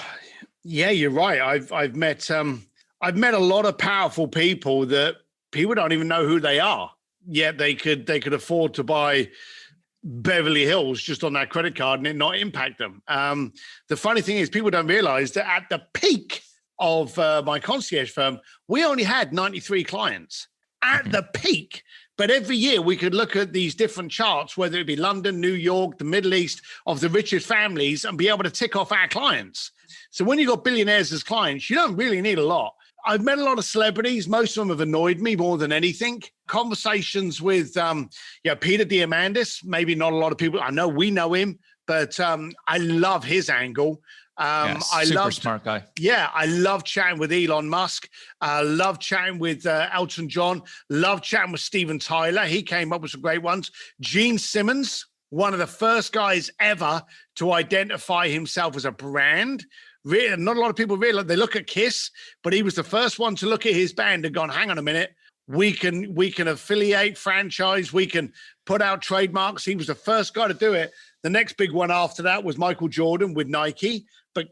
Yeah, you're right. I've met a lot of powerful people that people don't even know who they are, yet they could afford to buy Beverly Hills just on that credit card and it not impact them. The funny thing is, people don't realize that at the peak of my concierge firm, we only had 93 clients at the peak. But every year we could look at these different charts, whether it be London, New York, the Middle East, of the richest families, and be able to tick off our clients. So when you got billionaires as clients, you don't really need a lot. I've met a lot of celebrities. Most of them have annoyed me more than anything. Conversations with Peter Diamandis. Maybe not a lot of people. I know we know him, but I love his angle. Super smart guy. Yeah, I love chatting with Elon Musk. Love chatting with Elton John. Love chatting with Steven Tyler. He came up with some great ones. Gene Simmons, one of the first guys ever to identify himself as a brand. Not a lot of people realize. They look at Kiss, but he was the first one to look at his band and gone, hang on a minute, we can affiliate, franchise, we can put out trademarks. He was the first guy to do it. The next big one after that was Michael Jordan with Nike. But,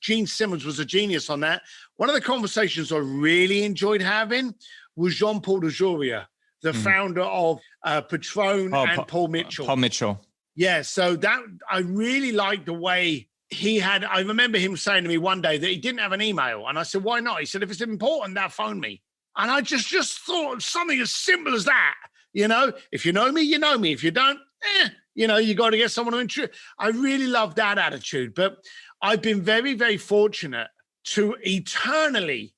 Gene Simmons was a genius on that. One of the conversations I really enjoyed having was Jean-Paul Dujouria, the founder of Patron and Paul Mitchell. Paul Mitchell. Yeah, so that I really liked the way he had. I remember him saying to me one day that he didn't have an email. And I said, why not? He said, if it's important, they'll phone me. And I just thought something as simple as that. If you know me, you know me. If you don't, you got to get someone to introduce. I really love that attitude. But I've been very, very fortunate to eternally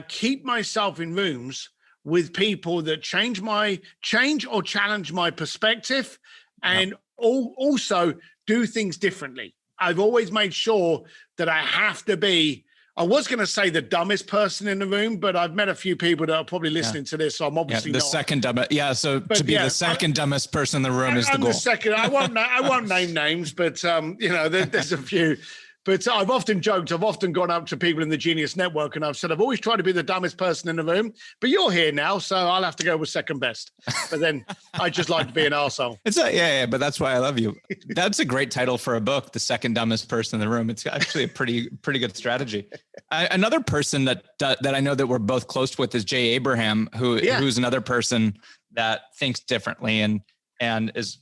keep myself in rooms with people that change or challenge my perspective and also do things differently. I've always made sure that I have to be, I was going to say the dumbest person in the room, but I've met a few people that are probably listening to this, so I'm obviously the not. Second dumbest. Yeah, so to be the second dumbest person in the room is the goal. The second. I won't name names, but there's a few. But I've often joked, I've often gone up to people in the Genius Network and I've said, I've always tried to be the dumbest person in the room, but you're here now, so I'll have to go with second best. But then I just like to be an arsehole. But that's why I love you. That's a great title for a book, The Second Dumbest Person in the Room. It's actually a pretty good strategy. Another person that I know that we're both close with is Jay Abraham, who's another person that thinks differently and is,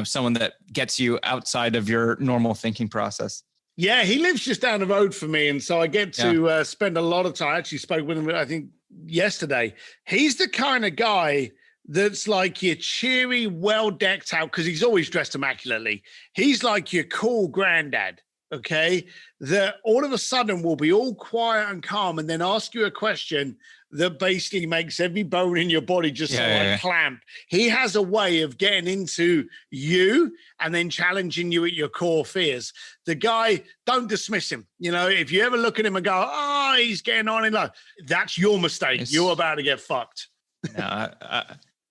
someone that gets you outside of your normal thinking process. Yeah, he lives just down the road from me. And so I get to spend a lot of time. I actually spoke with him, I think, yesterday. He's the kind of guy that's like your cheery, well-decked out, because he's always dressed immaculately. He's like your cool granddad, okay? That all of a sudden will be all quiet and calm and then ask you a question that basically makes every bone in your body just clamped. He has a way of getting into you and then challenging you at your core fears. The guy, don't dismiss him. If you ever look at him and go, oh, he's getting on in life, that's your mistake. You're about to get fucked.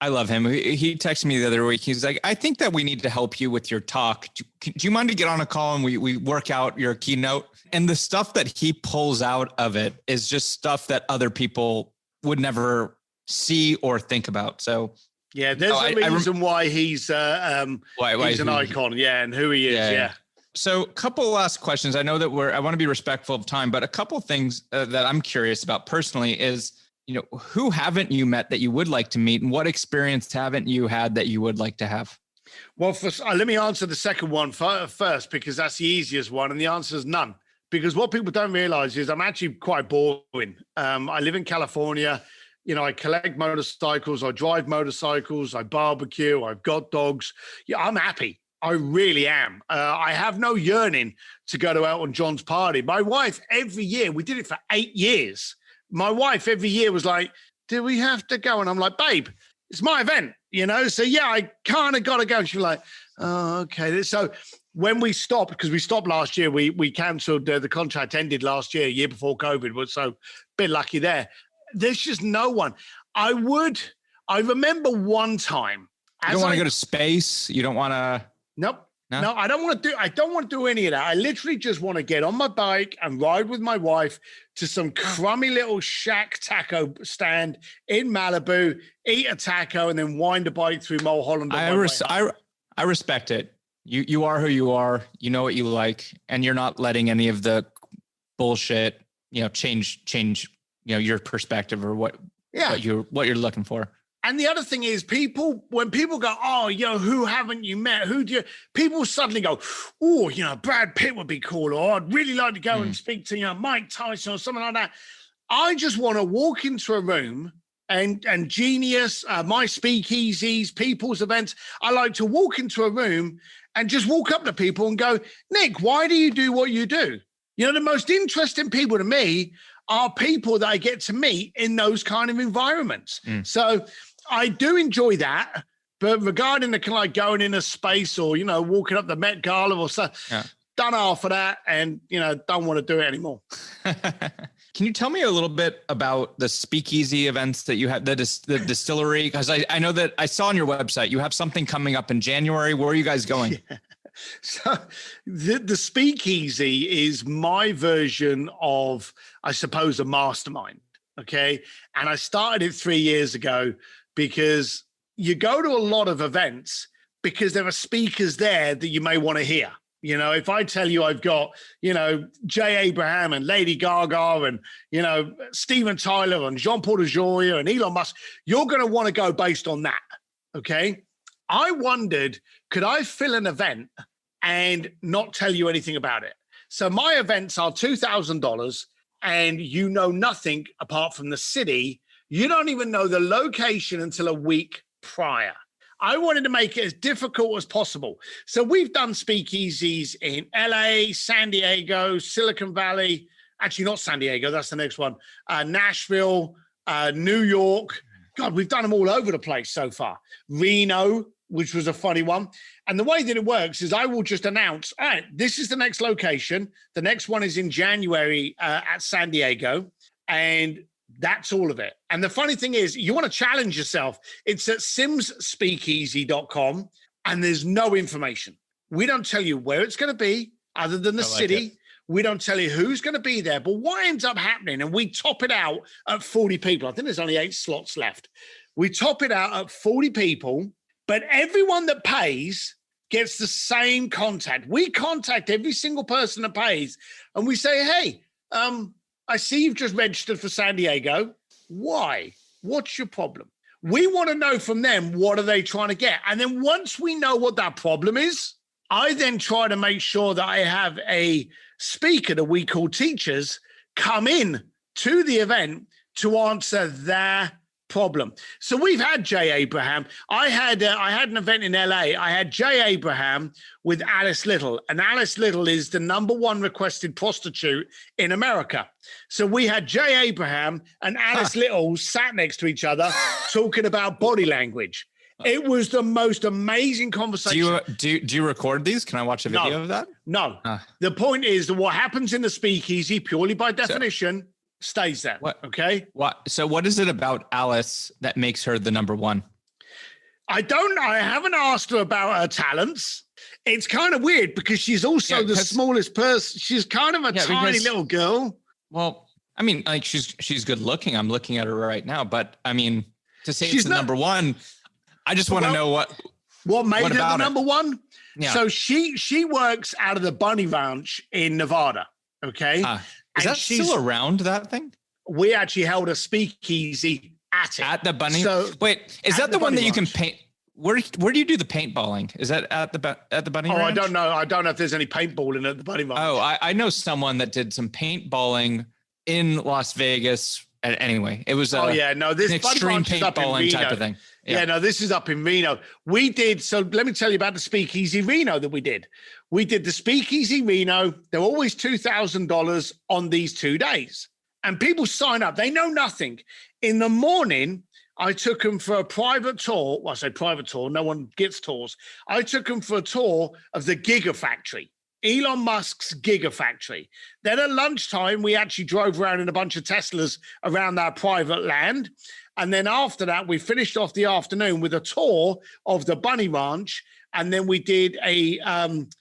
I love him. He texted me the other week. He's like, I think that we need to help you with your talk. Do you mind to get on a call and we work out your keynote? And the stuff that he pulls out of it is just stuff that other people would never see or think about. So yeah, there's a reason why he's an icon. Yeah, and who he is. Yeah. So a couple last questions. I know that I want to be respectful of time, but a couple things that I'm curious about personally is, who haven't you met that you would like to meet, and what experience haven't you had that you would like to have? Well, let me answer the second one first, because that's the easiest one. And the answer is none. Because what people don't realize is I'm actually quite boring. I live in California. I collect motorcycles. I drive motorcycles. I barbecue. I've got dogs. Yeah, I'm happy. I really am. I have no yearning to go to Elton John's party. My wife, every year, we did it for 8 years. My wife every year was like, do we have to go? And I'm like, babe, it's my event, So yeah, I kind of got to go. And she was like, oh, okay. So when we stopped, because we stopped last year, we cancelled, the contract ended last year before COVID, but so a bit lucky there. There's just no one. I remember one time. You don't want to go to space. You don't want to. Nope. No, I don't want to do any of that. I literally just want to get on my bike and ride with my wife to some crummy little shack taco stand in Malibu, eat a taco, and then wind a bike through Mulholland. I respect it. You are who you are. You know what you like, and you're not letting any of the bullshit, change, your perspective or what you're looking for. And the other thing is when people go, oh, who haven't you met? People suddenly go, oh, Brad Pitt would be cool. Or I'd really like to go and speak to, Mike Tyson or something like that. I just want to walk into a room and Genius, my speakeasies, people's events. I like to walk into a room and just walk up to people and go, Nick, why do you do what you do? The most interesting people to me are people that I get to meet in those kind of environments. So I do enjoy that, but regarding the kind of like going in a space or, walking up the Met Gala or stuff, done half of that and, don't want to do it anymore. Can you tell me a little bit about the speakeasy events that you have, the distillery? Because I know that I saw on your website, you have something coming up in January. Where are you guys going? Yeah. So the speakeasy is my version of, I suppose, a mastermind. Okay. And I started it 3 years ago because you go to a lot of events because there are speakers there that you may want to hear. If I tell you I've got, Jay Abraham and Lady Gaga and, Steven Tyler and Jean-Paul DeJoy and Elon Musk, you're going to want to go based on that. Okay. I wondered, could I fill an event and not tell you anything about it? So my events are $2,000 and you know nothing apart from the city. You don't even know the location until a week prior. I wanted to make it as difficult as possible. So we've done speakeasies in LA, San Diego, Silicon Valley. Actually, not San Diego. That's the next one. Nashville, New York. God, we've done them all over the place so far. Reno, which was a funny one. And the way that it works is I will just announce, all right, this is the next location. The next one is in January at San Diego. And that's all of it. And the funny thing is, you want to challenge yourself. It's at simsspeakeasy.com and there's no information. We don't tell you where it's going to be other than the city. We don't tell you who's going to be there. But what ends up happening, and we top it out at 40 people. I think there's only 8 slots left. We top it out at 40 people, but everyone that pays gets the same contact. We contact every single person that pays and we say, hey, I see you've just registered for San Diego. Why? What's your problem? We want to know from them, what are they trying to get? And then once we know what that problem is, I then try to make sure that I have a speaker that we call teachers come in to the event to answer their problem. So we've had Jay Abraham. I had an event in LA. I had Jay Abraham with Alice Little, and Alice Little is the #1 requested prostitute in America. So we had Jay Abraham and Alice Little sat next to each other talking about body language. It was the most amazing conversation. Do you record these? Can I watch a video of that? No. The point is that what happens in the speakeasy, purely by definition, stays there. What? Okay. So what is it about Alice that makes her the #1? I haven't asked her about her talents. It's kind of weird because she's also the smallest person. She's kind of a tiny little girl. Well, I mean, like she's good looking. I'm looking at her right now, but I mean, to say she's the #1, I just want to know what made her the #1. Yeah. So she works out of the Bunny Ranch in Nevada. Okay. Is that still around, that thing? We actually held a speakeasy at it. At the Bunny? So, wait, is that the one that you can paint? Where do you do the paintballing? Is that at the Bunny Ranch? I don't know. I don't know if there's any paintballing at the Bunny Ranch. Oh, I know someone that did some paintballing in Las Vegas. Anyway, it was this an extreme paintballing type of thing. Yeah, no, this is up in Reno. We did, so let me tell you about the Speakeasy Reno that we did. We did the Speakeasy Reno. They're always $2,000 on these 2 days. and people sign up. They know nothing. In the morning, I took them for a private tour. Well, I say private tour. No one gets tours. I took them for a tour of the Gigafactory, Elon Musk's Gigafactory. Then at lunchtime, we actually drove around in a bunch of Teslas around our private land. And then after that, we finished off the afternoon with a tour of the Bunny Ranch. And then we did a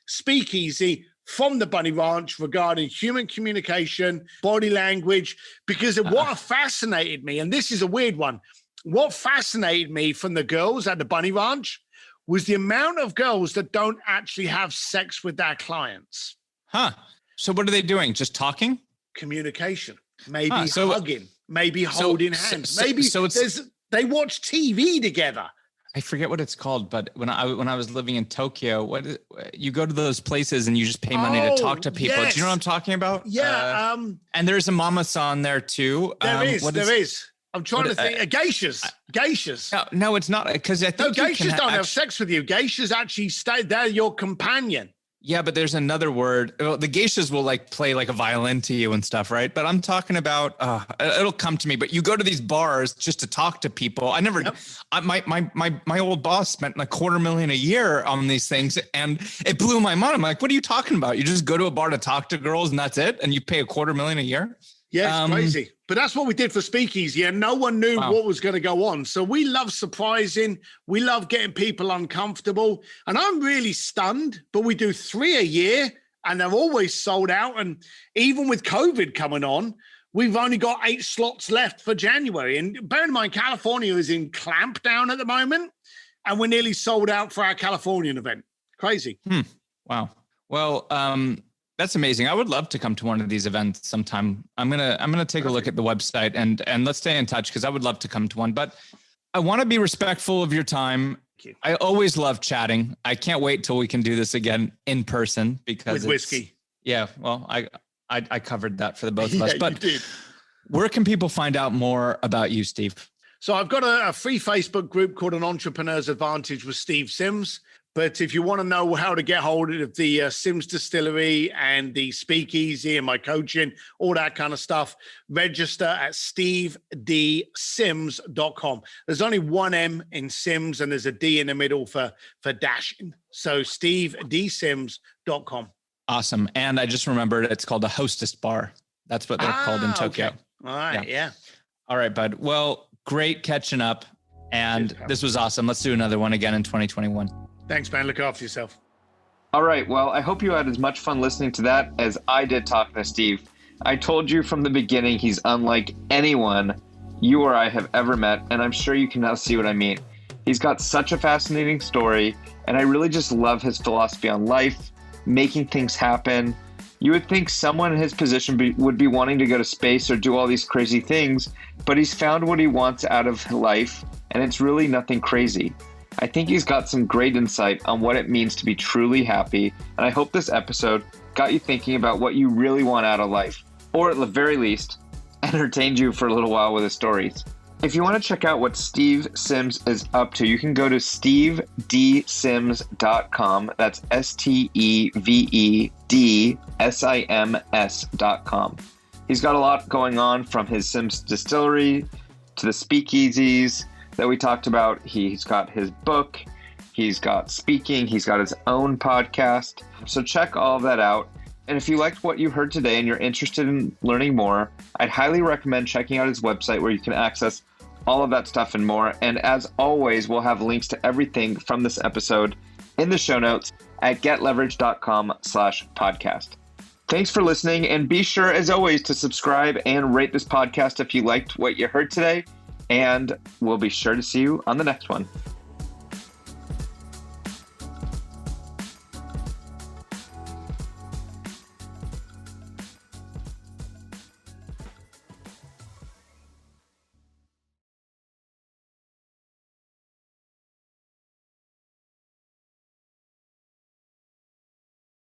speakeasy from the Bunny Ranch regarding human communication, body language, because of what fascinated me, and this is a weird one, what fascinated me from the girls at the Bunny Ranch was the amount of girls that don't actually have sex with their clients. Huh. So what are they doing? Just talking? Communication. Maybe hugging. Maybe holding hands. They watch TV together. I forget what it's called, but when I was living in Tokyo, you go to those places and you just pay money to talk to people. Yes. Do you know what I'm talking about? Yeah. And there's a mama-san there too. There is. I'm trying to think. Geishas. No, it's not, because I think geishas don't have sex with you. Geishas actually stay. They're your companion. Yeah, but there's another word. Well, the geishas will like play like a violin to you and stuff, right? But I'm talking about, it'll come to me. But you go to these bars just to talk to people. I never, my old boss spent like $250,000 a year on these things, and it blew my mind. I'm like, what are you talking about? You just go to a bar to talk to girls and that's it, and you pay $250,000 a year? Yeah, it's crazy. But that's what we did for Speakeasy, and no one knew what was going to go on. So we love surprising. We love getting people uncomfortable. And I'm really stunned, but we do 3 a year, and they're always sold out. And even with COVID coming on, we've only got 8 slots left for January. And bear in mind, California is in clampdown at the moment, and we're nearly sold out for our Californian event. Crazy. Wow. Well, that's amazing. I would love to come to one of these events sometime. I'm gonna take a look at the website and let's stay in touch, because I would love to come to one. But I want to be respectful of your time. I always love chatting. I can't wait till we can do this again in person, because with whiskey. Yeah. Well, I covered that for the both of us. But you did. Where can people find out more about you, Steve? So I've got a free Facebook group called An Entrepreneur's Advantage with Steve Sims. But if you want to know how to get hold of the Sim Distillery and the Speakeasy and my coaching, all that kind of stuff, register at stevedsims.com. There's only one M in Sims, and there's a D in the middle for dashing. So stevedsims.com. Awesome. And I just remembered it's called the Hostess Bar. That's what they're called in Tokyo. Okay. All right. Yeah. All right, bud. Well, great catching up. And this was awesome. Let's do another one again in 2021. Thanks, man. Look after yourself. All right. Well, I hope you had as much fun listening to that as I did talking to Steve. I told you from the beginning he's unlike anyone you or I have ever met, and I'm sure you can now see what I mean. He's got such a fascinating story, and I really just love his philosophy on life, making things happen. You would think someone in his position would be wanting to go to space or do all these crazy things, but he's found what he wants out of life, and it's really nothing crazy. I think he's got some great insight on what it means to be truly happy, and I hope this episode got you thinking about what you really want out of life, or at the very least, entertained you for a little while with his stories. If you want to check out what Steve Sims is up to, you can go to stevedsims.com. That's stevedsims.com. He's got a lot going on, from his Sims Distillery to the Speakeasies that we talked about. He's got his book, he's got speaking, he's got his own podcast. So check all of that out. And if you liked what you heard today and you're interested in learning more, I'd highly recommend checking out his website, where you can access all of that stuff and more. And as always, we'll have links to everything from this episode in the show notes at getleverage.com/podcast. Thanks for listening, and be sure, as always, to subscribe and rate this podcast if you liked what you heard today. And we'll be sure to see you on the next one.